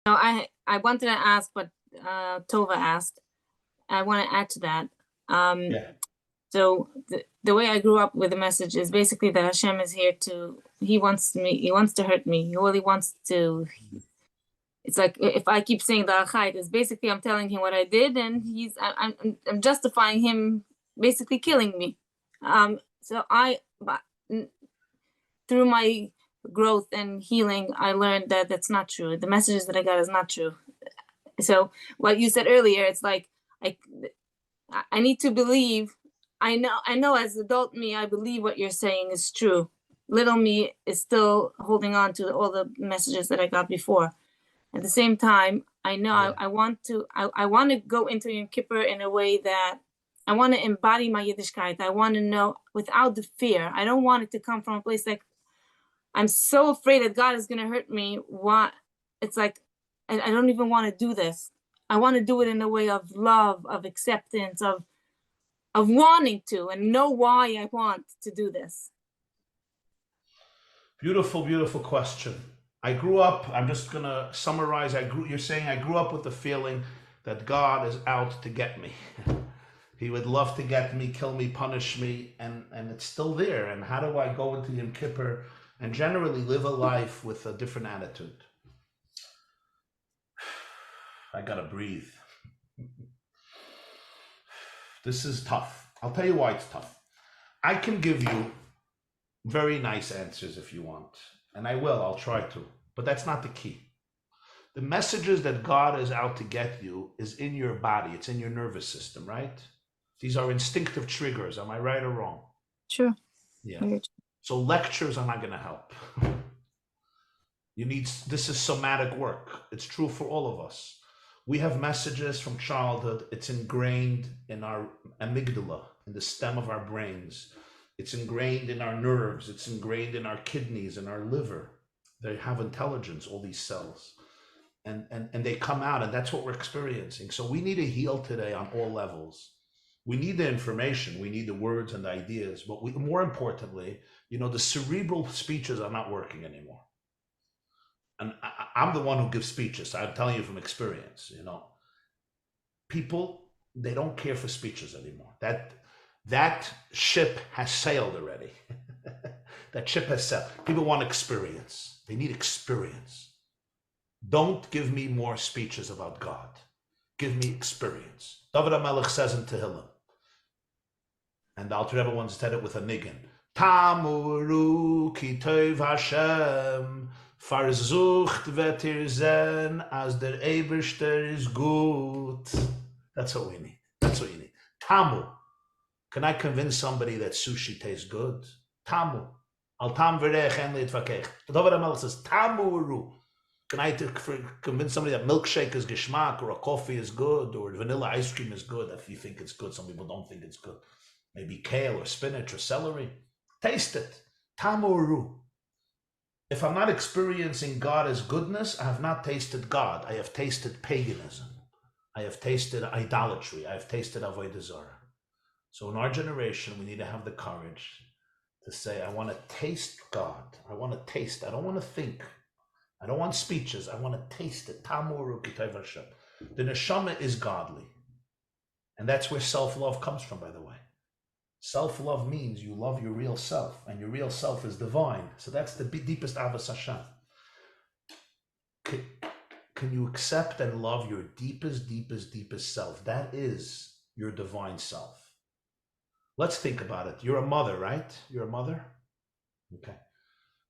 No, I wanted to ask, but Tova asked. I want to add to that. Yeah. So the way I grew up with the message is basically that Hashem is here he wants to hurt me. He really wants to. It's like if I keep saying the achait, it's basically I'm telling him what I did, and I'm justifying him basically killing me. So through my growth and healing, I learned that that's not true. The messages that I got is not true. So what you said earlier, it's like I need to believe. I know as adult me, I believe what you're saying is true. Little me is still holding on to all the messages that I got before. At the same time, I know I want to go into Yom Kippur in a way that I want to embody my Yiddishkeit. I want to know without the fear. I don't want it to come from a place like I'm so afraid that God is going to hurt me. It's like I don't even want to do this. I want to do it in a way of love, of acceptance, of wanting to, and know why I want to do this. Beautiful, beautiful question. I grew up, I'm just going to summarize. You're saying I grew up with the feeling that God is out to get me. He would love to get me, kill me, punish me, and it's still there. And how do I go into Yom Kippur and generally live a life with a different attitude? I gotta breathe. This is tough. I'll tell you why it's tough. I can give you very nice answers if you want, and I will, I'll try to, but that's not the key. The messages that God is out to get you is in your body, it's in your nervous system, right? These are instinctive triggers, am I right or wrong? Sure. Yeah. So lectures are not gonna help. This is somatic work. It's true for all of us. We have messages from childhood. It's ingrained in our amygdala, in the stem of our brains. It's ingrained in our nerves. It's ingrained in our kidneys and our liver. They have intelligence, all these cells. And they come out, and that's what we're experiencing. So we need to heal today on all levels. We need the information. We need the words and the ideas. But more importantly, the cerebral speeches are not working anymore. And I'm the one who gives speeches. So I'm telling you from experience, people, they don't care for speeches anymore. That ship has sailed already. That ship has sailed. People want experience. They need experience. Don't give me more speeches about God. Give me experience. David HaMelech says in Tehillim, and the Alter Rebbe once said it with a niggin, Tamuru ki tov Hashem, Versucht wird sein, as der Eberster is good. That's what we need. That's what you need. Tamu. Can I convince somebody that sushi tastes good? Tamu. Al tam verech en leet vakech. David HaMelech says, Tamu. Can I convince somebody that milkshake is geschmack, or a coffee is good, or vanilla ice cream is good? If you think it's good, some people don't think it's good. Maybe kale or spinach or celery. Taste it. Tamu. If I'm not experiencing God as goodness, I have not tasted God. I have tasted paganism. I have tasted idolatry. I have tasted avodah zarah. So in our generation, we need to have the courage to say, I want to taste God. I want to taste. I don't want to think. I don't want speeches. I want to taste it. Tamuru kitay Hashem. The neshama is godly. And that's where self-love comes from, by the way. Self-love means you love your real self, and your real self is divine. So that's the deepest Avos Hashem. Can you accept and love your deepest, deepest, deepest self? That is your divine self. Let's think about it. You're a mother, right? You're a mother? Okay.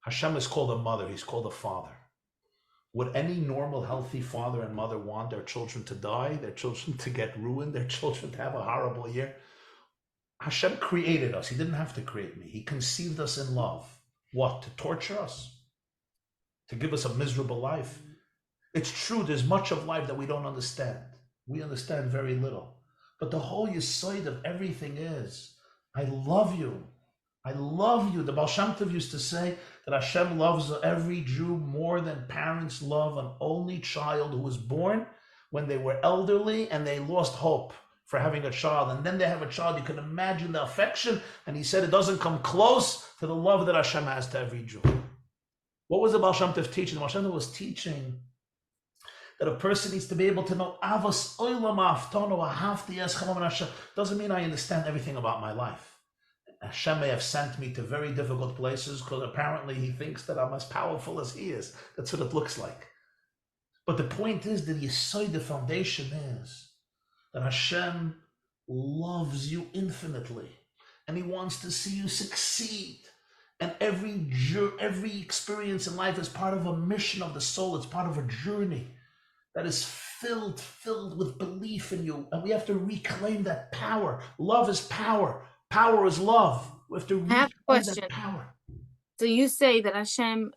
Hashem is called a mother. He's called a father. Would any normal, healthy father and mother want their children to die, their children to get ruined, their children to have a horrible year? Hashem created us. He didn't have to create me. He conceived us in love. What? To torture us? To give us a miserable life? It's true, there's much of life that we don't understand. We understand very little. But the whole yesod of everything is, I love you. I love you. The Baal Shem Tov used to say that Hashem loves every Jew more than parents love an only child who was born when they were elderly and they lost hope for having a child, and then they have a child. You can imagine the affection, and he said it doesn't come close to the love that Hashem has to every Jew. What was the Baal Shem Tov teaching? The Baal Shem Tov was teaching that a person needs to be able to know Avos Olam Avtono Ahavti Eschem Hashem. Doesn't mean I understand everything about my life. Hashem may have sent me to very difficult places because apparently he thinks that I'm as powerful as he is. That's what it looks like. But the point is that the foundation is that Hashem loves you infinitely and he wants to see you succeed. And every experience in life is part of a mission of the soul. It's part of a journey that is filled with belief in you. And we have to reclaim that power. Love is power. Power is love. We have to reclaim that power. So you say that Hashem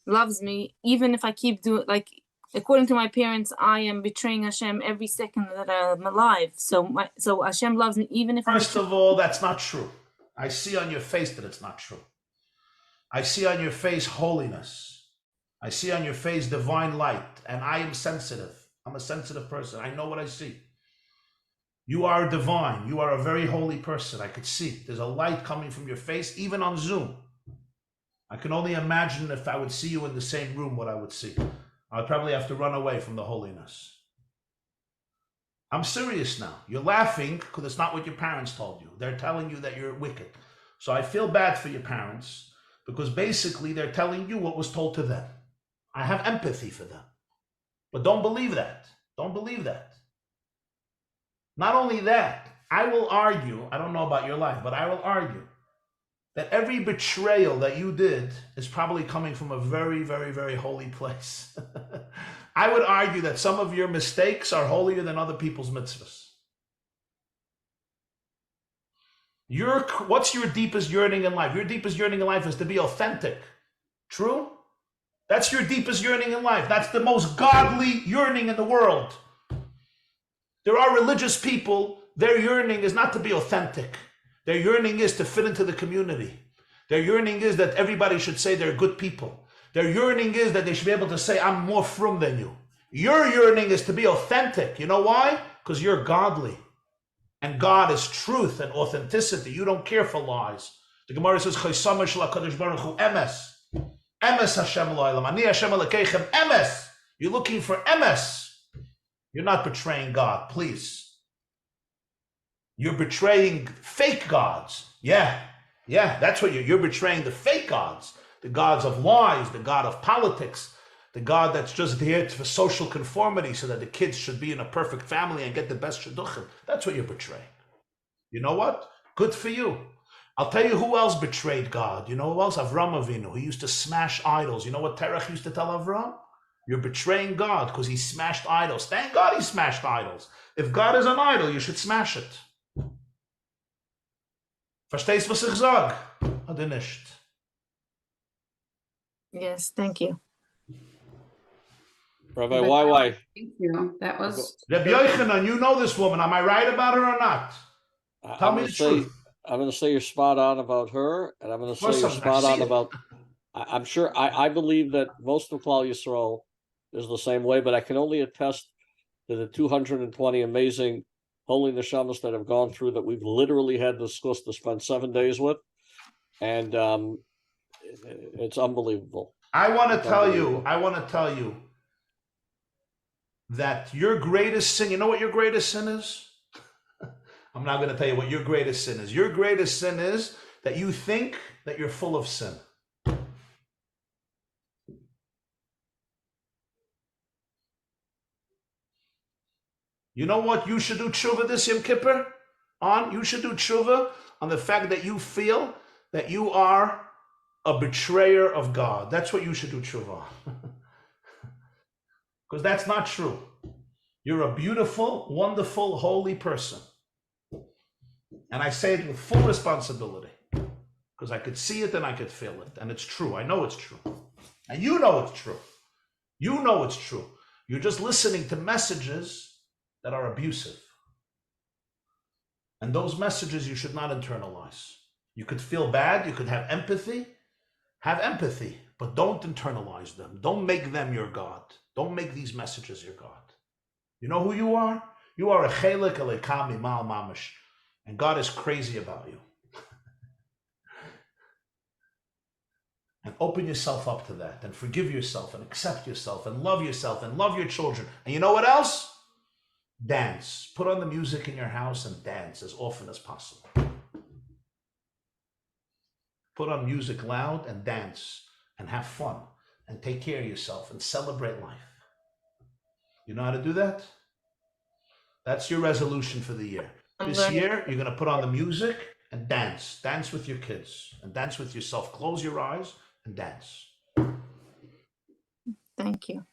loves me, even if I keep doing, like, according to my parents, I am betraying Hashem every second that I'm alive. So Hashem loves me even if. First of all, that's not true. I see on your face that it's not true. I see on your face holiness. I see on your face divine light, and I am sensitive. I'm a sensitive person. I know what I see. You are divine. You are a very holy person. I could see. There's a light coming from your face, even on Zoom. I can only imagine if I would see you in the same room, what I would see. I'd probably have to run away from the holiness. I'm serious now. You're laughing because it's not what your parents told you. They're telling you that you're wicked. So I feel bad for your parents because basically they're telling you what was told to them. I have empathy for them. But don't believe that. Don't believe that. Not only that, I will argue, I don't know about your life, but I will argue that every betrayal that you did is probably coming from a very, very, very holy place. I would argue that some of your mistakes are holier than other people's mitzvahs. What's your deepest yearning in life? Your deepest yearning in life is to be authentic. True? That's your deepest yearning in life. That's the most godly yearning in the world. There are religious people, their yearning is not to be authentic. Their yearning is to fit into the community. Their yearning is that everybody should say they're good people. Their yearning is that they should be able to say, I'm more frum than you. Your yearning is to be authentic. You know why? Because you're godly. And God is truth and authenticity. You don't care for lies. The Gemara says, emes. Emes Hashem lo'elam. Ani Hashem alekeichem. Emes. You're looking for emes. You're not betraying God, please. You're betraying fake gods. Yeah, that's what you're betraying, the fake gods. The gods of lies, the god of politics, the god that's just here for social conformity so that the kids should be in a perfect family and get the best shidduchim. That's what you're betraying. You know what? Good for you. I'll tell you who else betrayed God. You know who else? Avram Avinu. He used to smash idols. You know what Terach used to tell Avram? You're betraying God because he smashed idols. Thank God he smashed idols. If God is an idol, you should smash it. Verstehst was ich sag? Oder nicht? Yes, thank you. Rabbi, why? Thank you. That was... Rabbi Yochanan, you know this woman. Am I right about her or not? Tell me the truth. I'm going to say you're spot on about her, and I'm going to say you're spot on about... I'm sure, I believe that most of Klal Yisrael is the same way, but I can only attest to the 220 amazing holy neshamas that have gone through that we've literally had the schus to spend 7 days with, and it's unbelievable. I want to tell you that your greatest sin, you know what your greatest sin is? I'm not going to tell you what your greatest sin is. Your greatest sin is that you think that you're full of sin. You know what you should do tshuva this Yom Kippur on? You should do tshuva on the fact that you feel that you are a betrayer of God. That's what you should do tshuva on. Because that's not true. You're a beautiful, wonderful, holy person. And I say it with full responsibility. Because I could see it and I could feel it. And it's true. I know it's true. And you know it's true. You know it's true. You're just listening to messages that are abusive. And those messages you should not internalize. You could feel bad, you could have empathy, but don't internalize them. Don't make them your God. Don't make these messages your God. You know who you are? You are a chelik elekami mal mamish, and God is crazy about you. and open yourself up to that, and forgive yourself, and accept yourself, and love your children. And you know what else? Dance. Put on the music in your house and dance as often as possible. Put on music loud and dance and have fun and take care of yourself and celebrate life. You know how to do that? That's your resolution for the year. This year, you're going to put on the music and dance. Dance with your kids and dance with yourself. Close your eyes and dance. Thank you.